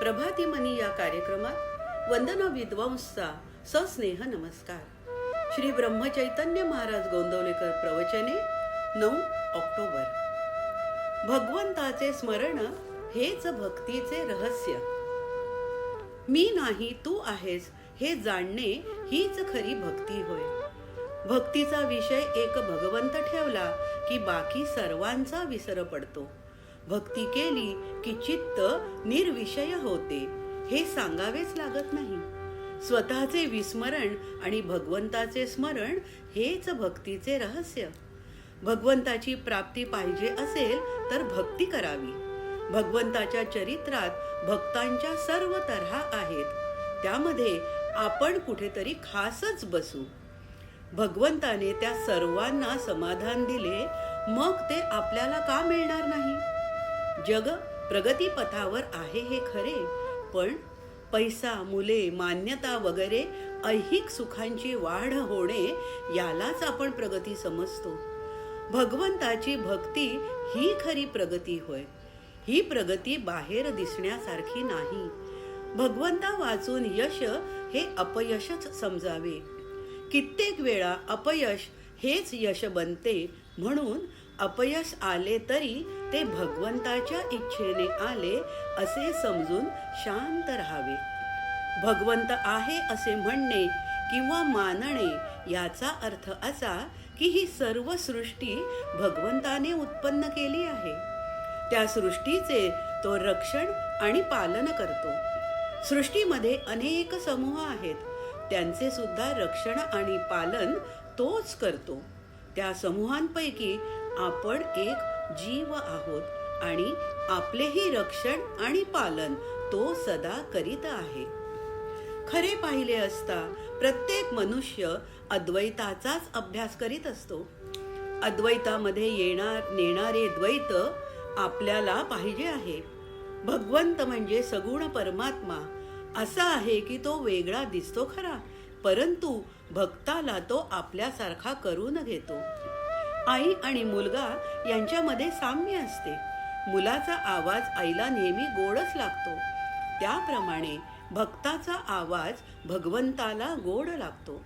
प्रभातीमनी या कार्यक्रमात वंदना विद्वांसचा सस्नेह नमस्कार. श्री ब्रह्मचैतन्य महाराज गोंदवलेकर प्रवचने 9 ऑक्टोबर. भगवंताचे स्मरण हेच भक्तीचे रहस्य. मी नाही तू आहेस हे जाणणे हीच खरी भक्ती होय. भक्तीचा विषय एक भगवंत ठेवला की बाकी सर्वांचा विसर पडतो. भक्ती केली की चित्त निर्विषय होते हे सांगावेच लागत नाही. स्वतःचे विस्मरण आणि भगवंताचे स्मरण हेच भक्तीचे रहस्य. भगवंताची प्राप्ती पाहिजे असेल तर भक्ती करावी. भगवंताच्या चरित्रात भक्तांच्या सर्व तऱ्हा आहेत, त्यामध्ये आपण कुठेतरी खासच बसू. भगवंताने त्या सर्वांना समाधान दिले, मग ते आपल्याला का मिळणार नाही? जग प्रगतीपथावर आहे हे खरे, पण पैसा, मुले, मान्यता वगैरे ऐहिक सुखांची वाढ होणे यालाच आपण प्रगती समजतो. भगवंताची भक्ती ही खरी प्रगती होय. ही प्रगती बाहेर दिसण्यासारखी नाही. भगवंता वाचून यश हे अपयशच समजावे. कित्येक वेळा अपयश हेच यश बनते, म्हणून अपयश आले तरी ते भगवंताच्या इच्छेने आले असे समजून शांत राहावे. भगवंत आहे असे म्हणणे किंवा मानणे याचा अर्थ असा की ही सर्व सृष्टी भगवंताने उत्पन्न केली आहे. त्या सृष्टीचे तो रक्षण आणि पालन करतो. सृष्टीमध्ये अनेक समूह आहेत, त्यांचे सुद्धा रक्षण आणि पालन तोच करतो. त्या समूहांपैकी आपण एक जीव आहोत आणि आपलेही रक्षण आणि पालन तो सदा करीत आहे. खरे पाहिले असता प्रत्येक मनुष्य अद्वैताचाच अभ्यास करीत असतो. अद्वैतामध्ये नेणारे द्वैत आपल्याला पाहिजे आहे. भगवंत म्हणजे सगुण परमात्मा असा आहे की तो वेगळा दिसतो खरा, परंतु भक्ताला तो आपल्यासारखा करून घेतो. आई आणि मुलगा यांच्यामध्ये साम्य असते. मुलाचा आवाज आईला नेहमी गोडच लागतो, त्याप्रमाणे भक्ताचा आवाज भगवंताला गोड लागतो.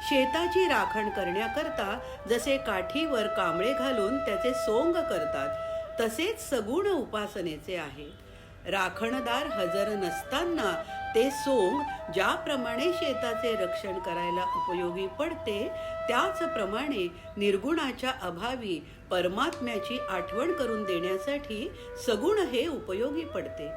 शेताची राखण करण्याकरता जसे काठीवर कांबळे घालून त्याचे सोंग करतात, तसेच सगुण उपासनेचे आहे. राखणदार हजर नसताना ते सोंग ज्याप्रमाणे शेताचे रक्षण करायला उपयोगी पडते, त्याचप्रमाणे निर्गुणाच्या अभावी परमात्म्याची आठवण करून देण्यासाठी सगुण हे उपयोगी पडते.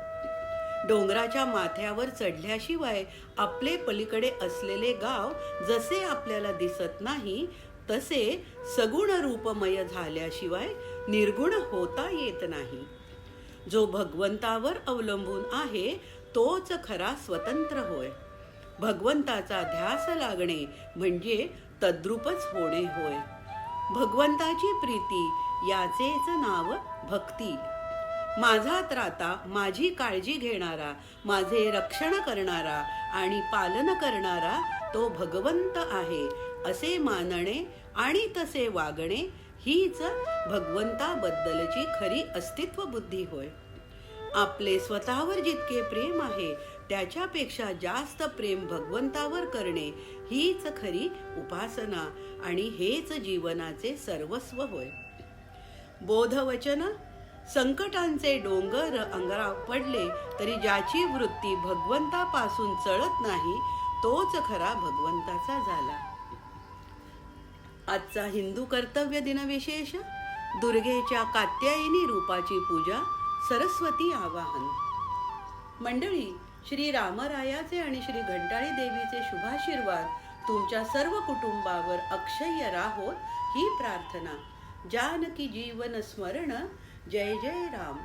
डोंगराच्या माथ्यावर चढल्याशिवाय आपले पलीकडे असलेले गाव जसे आपल्याला दिसत नाही, तसे सगुण रूपमय झाल्याशिवाय निर्गुण होता येत नाही. जो भगवंतावर अवलंबून आहे तोच खरा स्वतंत्र होय. भगवंताचा ध्यास लागणे म्हणजे तद्रूपच होणे होय. भगवंताची प्रीती याचेच नाव भक्ती. माझा त्राता, माझी काळजी घेणारा, माझे रक्षण करणारा आणि पालन करणारा तो भगवंत आहे असे मानणे आणि तसे वागणे हीच भगवंताबद्दलची खरी अस्तित्व बुद्धी होय. आपले स्वतःवर जितके प्रेम आहे त्याच्यापेक्षा जास्त प्रेम भगवंतावर करणे हीच खरी उपासना आणि हेच जीवनाचे सर्वस्व होय. बोधवचन. संकटांचे डोंगर अंगावर पडले तरी ज्याची वृत्ती भगवंतापासून चळत नाही तोच खरा भगवंताचा झाला. आजचा हिंदू कर्तव्य दिन विशेष. दुर्गेच्या कात्यायनी रूपाची पूजा, सरस्वती आवाहन. मंडळी, श्री रामरायाचे आणि श्री घंटाळी देवीचे शुभाशीर्वाद तुमच्या सर्व कुटुंबावर अक्षय्य राहोत ही प्रार्थना. जानकी जीवन स्मरण. जय जय राम.